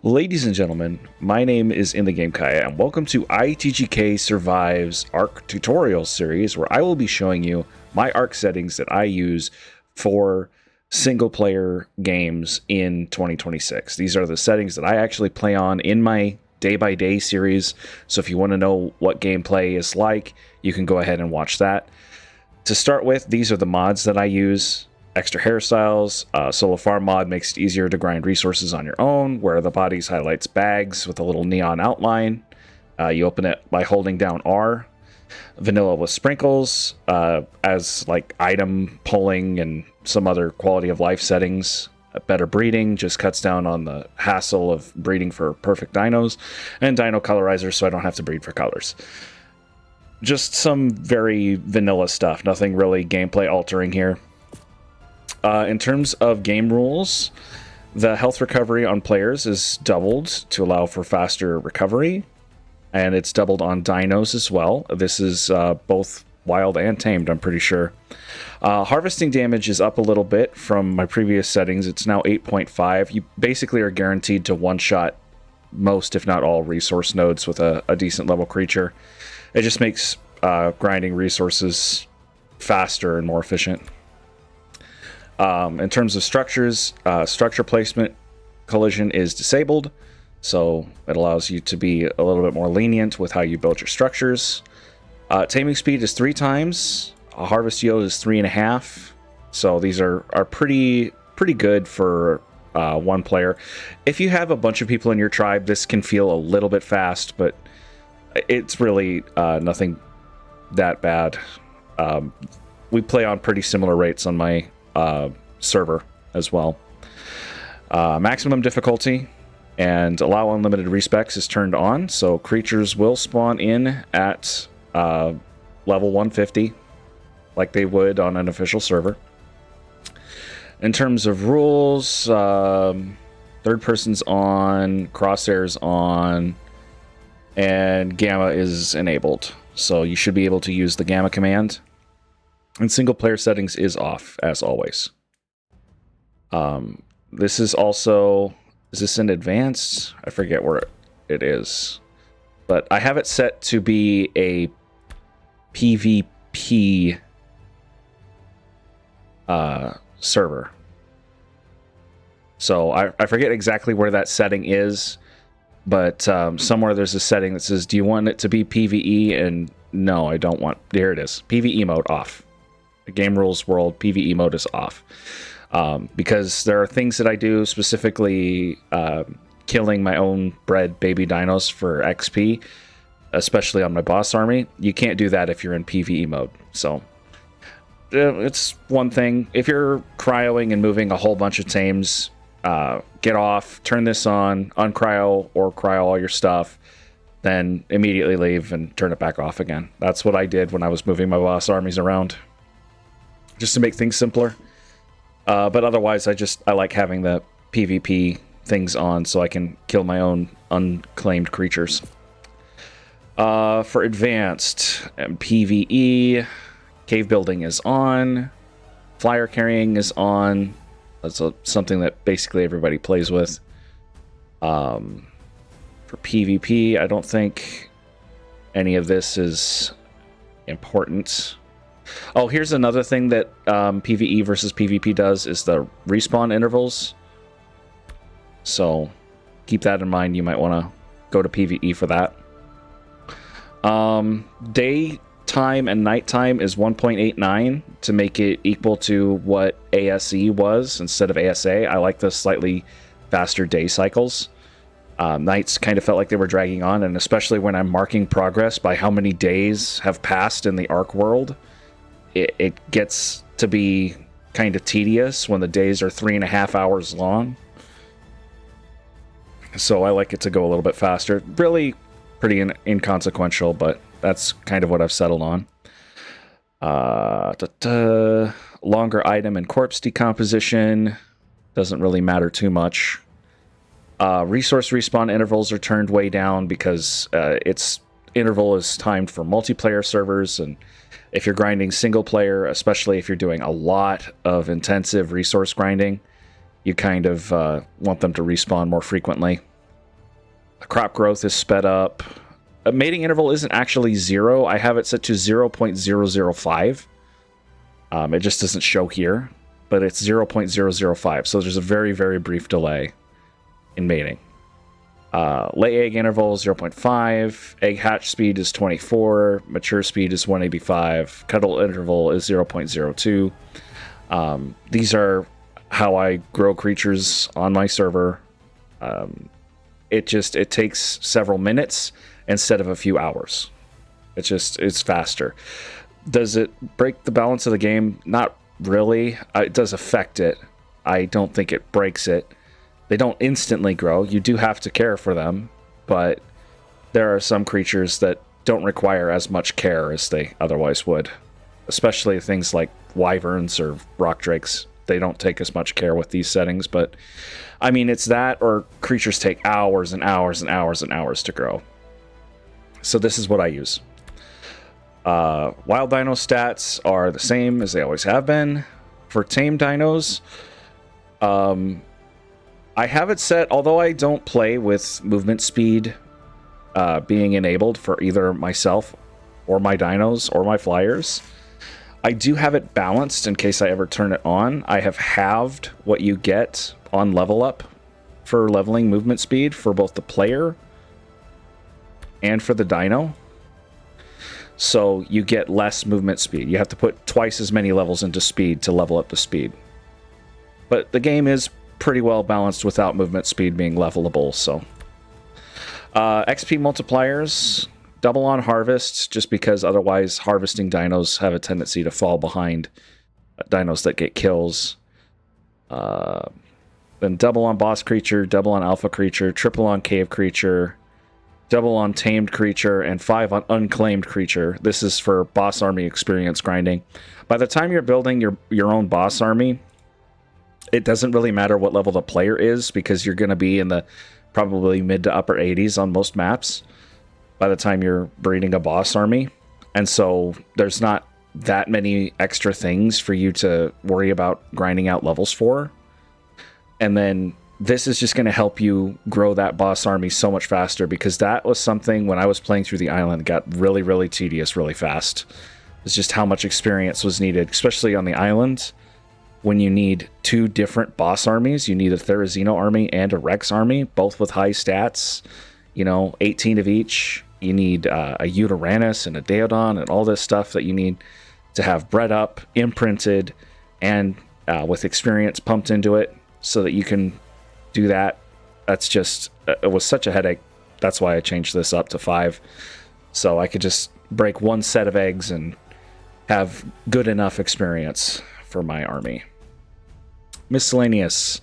Ladies and gentlemen, my name is In the Game Kaya, and welcome to ITGK Survives ARK tutorial series, where I will be showing you my ARK settings that I use for single player games in 2026. These are the settings that I actually play on in my day-by-day series, so if you want to know what gameplay is like, you can go ahead and watch that. To start with, these are the mods that I use. Extra hairstyles. Solo farm mod makes it easier to grind resources on your own, where the bodies highlights bags with a little neon outline. You open it by holding down R. Vanilla with sprinkles, as like item pulling and some other quality of life settings. Better breeding just cuts down on the hassle of breeding for perfect dinos. And dino colorizer, so I don't have to breed for colors. Just some very vanilla stuff, nothing really gameplay altering here. In terms of game rules, the health recovery on players is doubled to allow for faster recovery, and it's doubled on dinos as well. This is both wild and tamed, I'm pretty sure. Harvesting damage is up a little bit from my previous settings. It's now 8.5. You basically are guaranteed to one-shot most, if not all, resource nodes with a decent level creature. It just makes grinding resources faster and more efficient. In terms of structures, structure placement collision is disabled, so it allows you to be a little bit more lenient with how you build your structures. Taming speed is 3 times. Harvest yield is 3.5. So these are pretty good for one player. If you have a bunch of people in your tribe, this can feel a little bit fast, but it's really nothing that bad. We play on pretty similar rates on my server as well. Maximum difficulty and allow unlimited respecs is turned on, so creatures will spawn in at level 150 like they would on an official server. In terms of rules, third person's on, crosshairs on, and gamma is enabled, so you should be able to use the gamma command. And single player settings is off, as always. This is also... Is this in advanced? I forget where it is. But I have it set to be a PvP server. So I forget exactly where that setting is, but somewhere there's a setting that says, do you want it to be PvE? And no, I don't want... There it is. PvE mode off. The Game Rules World PvE mode is off. Because there are things that I do, specifically killing my own bred baby dinos for XP, especially on my boss army. You can't do that if you're in PvE mode. So it's one thing. If you're cryoing and moving a whole bunch of tames, get off, turn this on, uncryo or cryo all your stuff, then immediately leave and turn it back off again. That's what I did when I was moving my boss armies around, just to make things simpler. But otherwise, I like having the PvP things on so I can kill my own unclaimed creatures. For advanced PvE, cave building is on, flyer carrying is on. That's something that basically everybody plays with. For PvP, I don't think any of this is important. Oh, here's another thing that PvE versus PvP does is the respawn intervals. So keep that in mind. You might want to go to PvE for that. Daytime and nighttime is 1.89 to make it equal to what ASE was instead of ASA. I like the slightly faster day cycles. Nights kind of felt like they were dragging on, and especially when I'm marking progress by how many days have passed in the ARK world, it gets to be kind of tedious when the days are 3.5 hours long. So I like it to go a little bit faster. Really pretty inconsequential, but that's kind of what I've settled on. Longer item and corpse decomposition doesn't really matter too much. Resource respawn intervals are turned way down because its interval is timed for multiplayer servers, and if you're grinding single player, especially if you're doing a lot of intensive resource grinding, you kind of want them to respawn more frequently. Crop growth is sped up. A mating interval isn't actually 0. I have it set to 0.005. It just doesn't show here, but it's 0.005. So there's a very, very brief delay in mating. Lay egg interval 0.5. Egg hatch speed is 24. Mature speed is 185. Cuddle interval is 0.02. These are how I grow creatures on my server. It takes several minutes instead of a few hours. It's faster. Does it break the balance of the game? Not really. It does affect it. I don't think it breaks it. They don't instantly grow. You do have to care for them, but there are some creatures that don't require as much care as they otherwise would. Especially things like wyverns or rock drakes. They don't take as much care with these settings, but I mean, it's that or creatures take hours and hours and hours and hours to grow. So this is what I use. Wild dino stats are the same as they always have been. For tame dinos, I have it set, although I don't play with movement speed being enabled for either myself or my dinos or my flyers. I do have it balanced in case I ever turn it on. I have halved what you get on level up for leveling movement speed for both the player and for the dino. So you get less movement speed. You have to put twice as many levels into speed to level up the speed. But the game is pretty well balanced without movement speed being levelable, so. XP multipliers, double on harvest, just because otherwise harvesting dinos have a tendency to fall behind dinos that get kills. Then double on boss creature, double on alpha creature, triple on cave creature, double on tamed creature, and 5 on unclaimed creature. This is for boss army experience grinding. By the time you're building your own boss army, it doesn't really matter what level the player is, because you're going to be in the probably mid to upper 80s on most maps by the time you're breeding a boss army. And so there's not that many extra things for you to worry about grinding out levels for. And then this is just going to help you grow that boss army so much faster, because that was something when I was playing through the island got really, really tedious really fast. It's just how much experience was needed, especially on the island. When you need 2 different boss armies, you need a Therizino army and a Rex army, both with high stats, 18 of each. You need a Uteranus and a Deodon and all this stuff that you need to have bred up, imprinted, and with experience pumped into it so that you can do that. That's just, it was such a headache. That's why I changed this up to 5. So I could just break 1 set of eggs and have good enough experience for my army. Miscellaneous.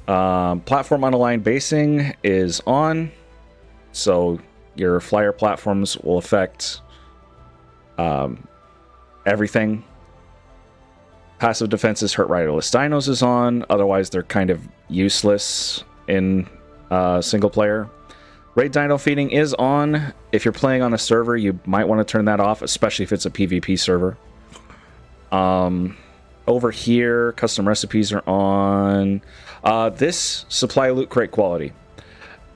Platform unaligned basing is on, so your flyer platforms will affect everything. Passive defenses hurt riderless dinos is on, otherwise they're kind of useless in single player. Raid dino feeding is on. If you're playing on a server, you might want to turn that off, especially if it's a PvP server. Over here, custom recipes are on. This supply loot crate quality.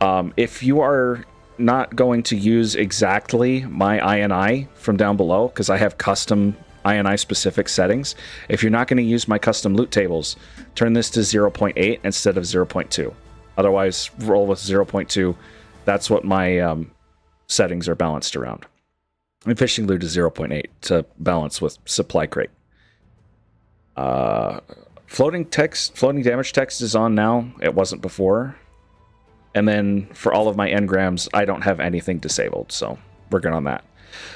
If you are not going to use exactly my INI from down below, because I have custom INI specific settings, if you're not going to use my custom loot tables, turn this to 0.8 instead of 0.2. Otherwise, roll with 0.2. That's what my settings are balanced around. And fishing loot is 0.8 to balance with supply crate. Floating damage text is on now. It wasn't before. And then for all of my engrams, I don't have anything disabled, so we're good on that.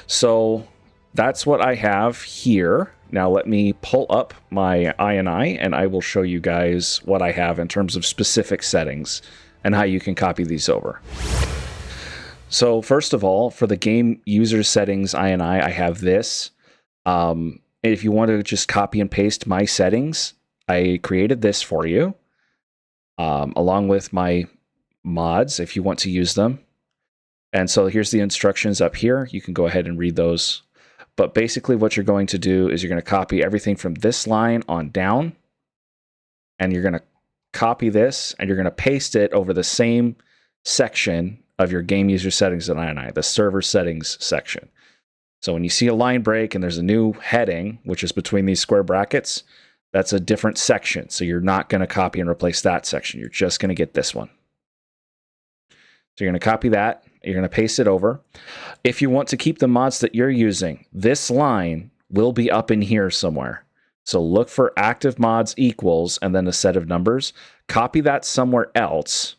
So that's what I have here. Now let me pull up my INI and I will show you guys what I have in terms of specific settings and how you can copy these over. So first of all, for the game user settings INI, I have this. If you want to just copy and paste my settings, I created this for you, along with my mods if you want to use them. And so here's the instructions up here. You can go ahead and read those. But basically what you're going to do is you're going to copy everything from this line on down, and you're going to copy this and you're going to paste it over the same section of your game user settings.ini, the server settings section. So when you see a line break and there's a new heading, which is between these square brackets, that's a different section. So you're not going to copy and replace that section. You're just going to get this one. So you're going to copy that. You're going to paste it over. If you want to keep the mods that you're using, this line will be up in here somewhere. So look for active mods equals and then a set of numbers. Copy that somewhere else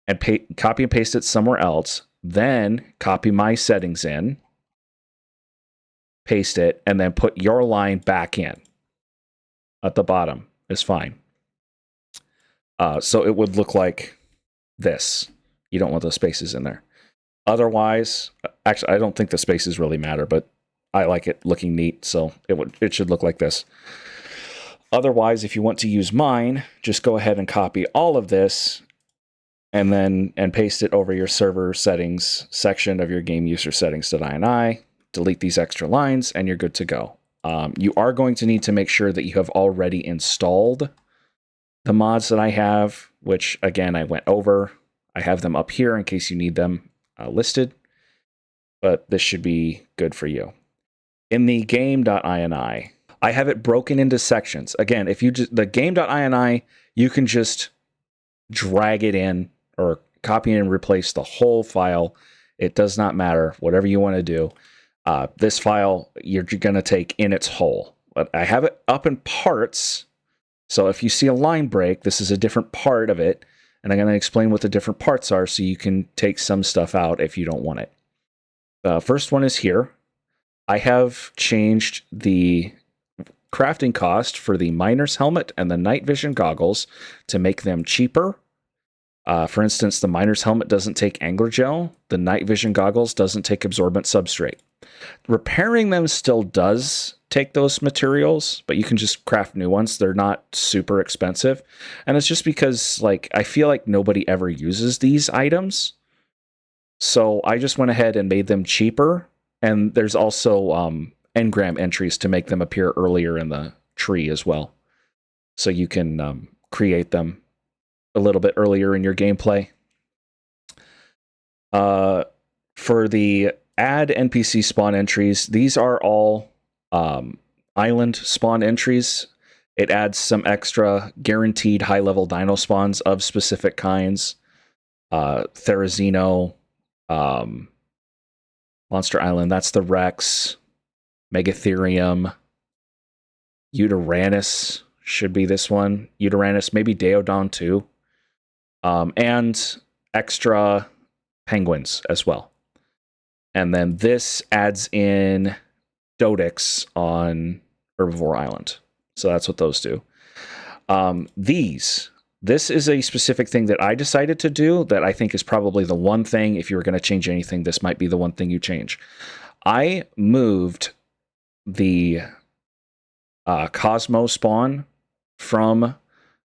and copy and paste it somewhere else. Then copy my settings in, paste it, and then put your line back in. At the bottom is fine. So it would look like this. You don't want those spaces in there. Otherwise, actually, I don't think the spaces really matter, but I like it looking neat, so it should look like this. Otherwise, if you want to use mine, just go ahead and copy all of this and paste it over your server settings section of your game user settings.ini. Delete these extra lines, and you're good to go. You are going to need to make sure that you have already installed the mods that I have, which, again, I went over. I have them up here in case you need them listed, but this should be good for you. In the game.ini, I have it broken into sections. Again, if you just the game.ini, you can just drag it in or copy and replace the whole file. It does not matter, whatever you want to do. This file, you're going to take in its whole. But I have it up in parts, so if you see a line break, this is a different part of it, and I'm going to explain what the different parts are so you can take some stuff out if you don't want it. The first one is here. I have changed the crafting cost for the miner's helmet and the night vision goggles to make them cheaper. For instance, the miner's helmet doesn't take angler gel. The night vision goggles doesn't take absorbent substrate. Repairing them still does take those materials, but you can just craft new ones. They're not super expensive. And it's just because, like, I feel like nobody ever uses these items. So I just went ahead and made them cheaper. And there's also Engram entries to make them appear earlier in the tree as well. So you can create them a little bit earlier in your gameplay. For the add NPC spawn entries, these are all island spawn entries. It adds some extra guaranteed high-level dino spawns of specific kinds. Therizino, Monster Island, that's the Rex. Megatherium. Uteranus should be this one. Uteranus, maybe Deodon too. And extra penguins as well. And then this adds in Dodix on Herbivore Island. So that's what those do. This is a specific thing that I decided to do that I think is probably the one thing, if you were going to change anything, this might be the one thing you change. I moved the Cosmo spawn from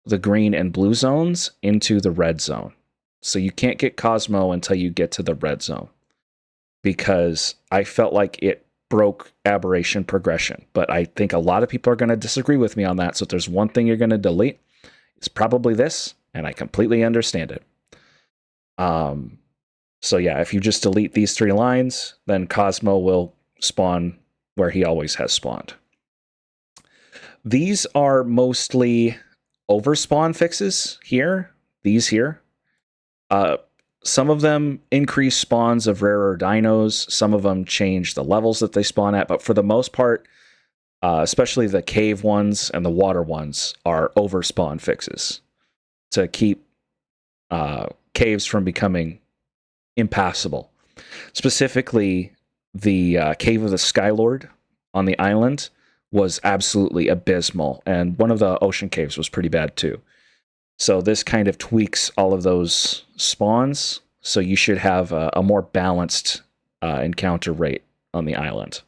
the green and blue zones into the red zone. So you can't get Cosmo until you get to the red zone, because I felt like it broke aberration progression. But I think a lot of people are going to disagree with me on that. So if there's one thing you're going to delete, it's probably this, and I completely understand it. So yeah, if you just delete these 3 lines, then Cosmo will spawn where he always has spawned. These are mostly overspawn fixes here. These here. Some of them increase spawns of rarer dinos. Some of them change the levels that they spawn at. But for the most part, especially the cave ones and the water ones, are overspawn fixes to keep caves from becoming impassable. Specifically, the Cave of the Skylord on the island was absolutely abysmal, and one of the ocean caves was pretty bad too. So this kind of tweaks all of those spawns, so you should have a more balanced encounter rate on the island.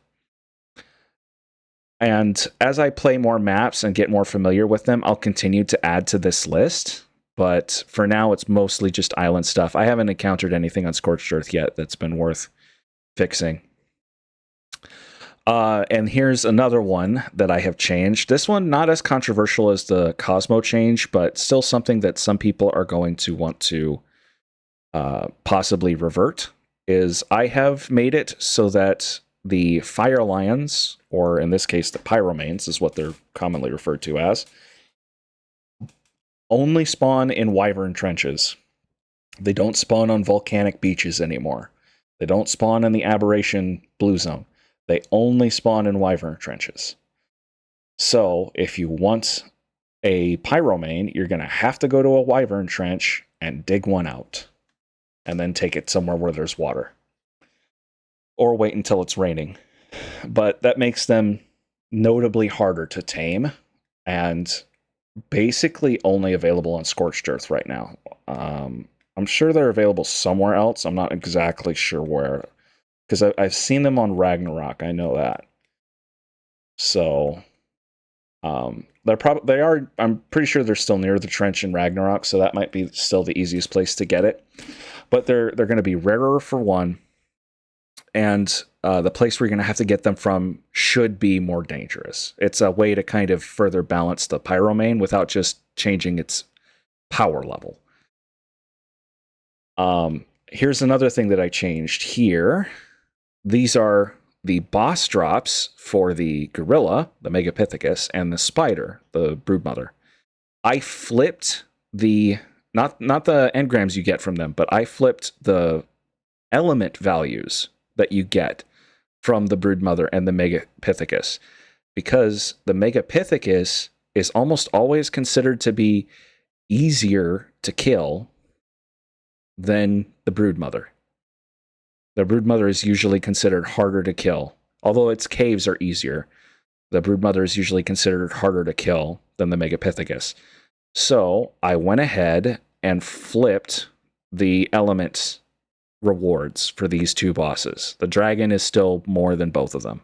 And as I play more maps and get more familiar with them, I'll continue to add to this list. But for now, it's mostly just island stuff. I haven't encountered anything on Scorched Earth yet that's been worth fixing. And here's another one that I have changed. This one, not as controversial as the Cosmo change, but still something that some people are going to want to possibly revert is I have made it so that the Fire Lions, or in this case the Pyromanes is what they're commonly referred to as, only spawn in Wyvern trenches. They don't spawn on volcanic beaches anymore. They don't spawn in the Aberration Blue Zone. They only spawn in Wyvern trenches. So if you want a Pyromane, you're going to have to go to a Wyvern trench and dig one out. And then take it somewhere where there's water. Or wait until it's raining. But that makes them notably harder to tame. And basically only available on Scorched Earth right now. I'm sure they're available somewhere else. I'm not exactly sure where. Because I've seen them on Ragnarok. I know that. So they are. I'm pretty sure they're still near the trench in Ragnarok, so that might be still the easiest place to get it. But they're going to be rarer for one, and the place where you're going to have to get them from should be more dangerous. It's a way to kind of further balance the Pyromane without just changing its power level. Here's another thing that I changed here. These are the boss drops for the Gorilla, the Megapithecus, and the Spider, the Broodmother. I flipped the, not the engrams you get from them, but I flipped the element values that you get from the Broodmother and the Megapithecus, because the Megapithecus is almost always considered to be easier to kill than the Broodmother. The Broodmother is usually considered harder to kill. Although its caves are easier, the Broodmother is usually considered harder to kill than the Megapithecus. So I went ahead and flipped the element rewards for these two bosses. The dragon is still more than both of them.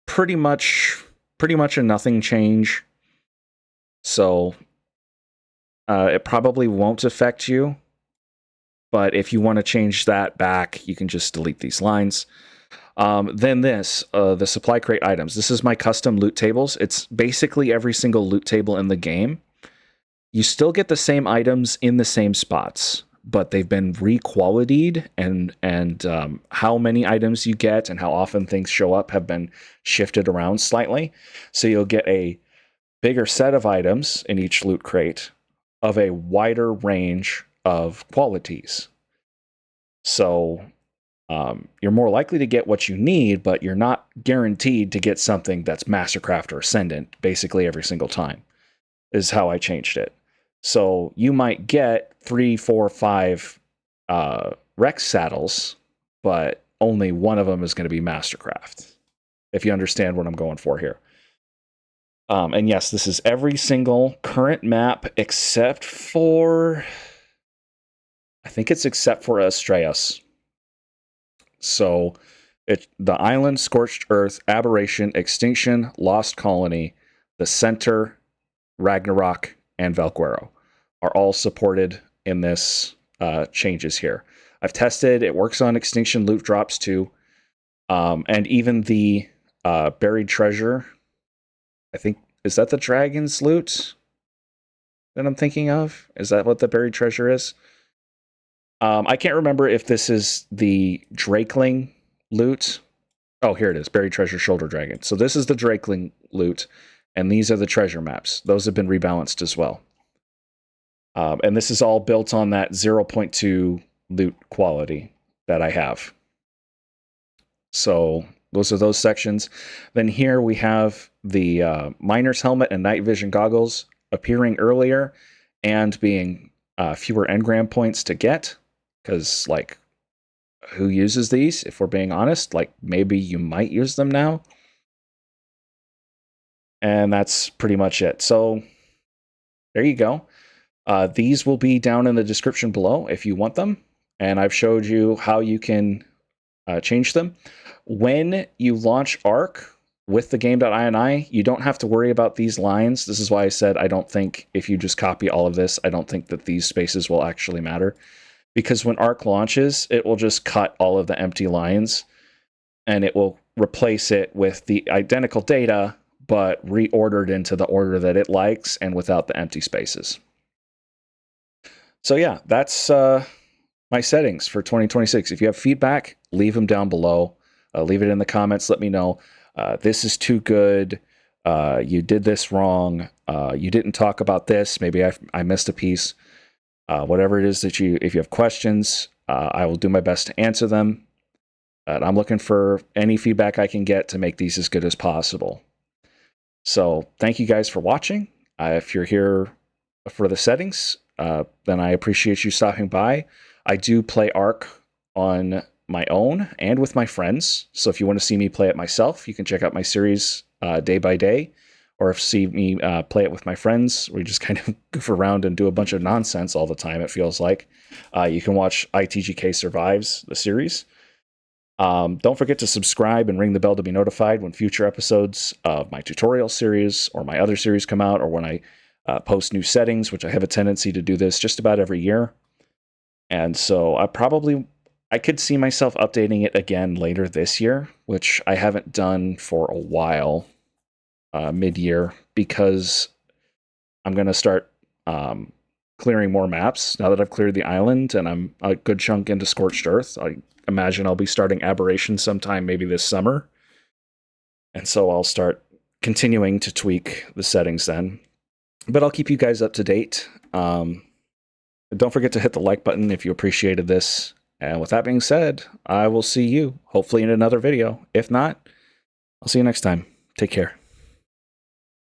Pretty much a nothing change. So it probably won't affect you. But if you want to change that back, you can just delete these lines. Then this, the supply crate items. This is my custom loot tables. It's basically every single loot table in the game. You still get the same items in the same spots, but they've been re-qualitied, and how many items you get and how often things show up have been shifted around slightly. So you'll get a bigger set of items in each loot crate of a wider range of qualities. So you're more likely to get what you need, but you're not guaranteed to get something that's Mastercraft or Ascendant basically every single time, is how I changed it. So you might get 3, 4, 5 Rex saddles, but only one of them is going to be Mastercraft, if you understand what I'm going for here. And yes, this is every single current map except for, I think it's except for Astreus. So the Island, Scorched Earth, Aberration, Extinction, Lost Colony, the Center, Ragnarok, and Valguero are all supported in this changes here. I've tested, it works on Extinction loot drops too. And even the buried treasure, I think, is that the dragon's loot that I'm thinking of? Is that what the buried treasure is? I can't remember if this is the Drakeling loot. Oh, here it is. Buried Treasure Shoulder Dragon. So this is the Drakeling loot, and these are the treasure maps. Those have been rebalanced as well. And this is all built on that 0.2 loot quality that I have. So those are those sections. Then here we have the Miner's Helmet and Night Vision Goggles appearing earlier and being fewer engram points to get. Because, like, who uses these, if we're being honest? Like, maybe you might use them now. And that's pretty much it. So, there you go. These will be down in the description below if you want them. And I've showed you how you can change them. When you launch ARK with the game.ini, you don't have to worry about these lines. This is why I said I don't think if you just copy all of this, I don't think that these spaces will actually matter. Because when ARK launches, it will just cut all of the empty lines, and it will replace it with the identical data, but reordered into the order that it likes and without the empty spaces. So yeah, that's my settings for 2026. If you have feedback, leave them down below. Leave it in the comments. Let me know. This is too good. You did this wrong. You didn't talk about this. Maybe I missed a piece. Whatever it is that if you have questions, I will do my best to answer them. I'm looking for any feedback I can get to make these as good as possible. So thank you guys for watching. If you're here for the settings, then I appreciate you stopping by. I do play ARK on my own and with my friends. So if you want to see me play it myself, you can check out my series day by day. Or if see me play it with my friends, we just kind of goof around and do a bunch of nonsense all the time, it feels like. You can watch ITGK Survives, the series. Don't forget to subscribe and ring the bell to be notified when future episodes of my tutorial series or my other series come out, or when I post new settings, which I have a tendency to do this just about every year. And so I could see myself updating it again later this year, which I haven't done for a while, mid-year, because I'm going to start clearing more maps now that I've cleared the island and I'm a good chunk into Scorched Earth. I imagine I'll be starting Aberration sometime maybe this summer. And so I'll start continuing to tweak the settings then. But I'll keep you guys up to date. Don't forget to hit the like button if you appreciated this. And with that being said, I will see you hopefully in another video. If not, I'll see you next time. Take care.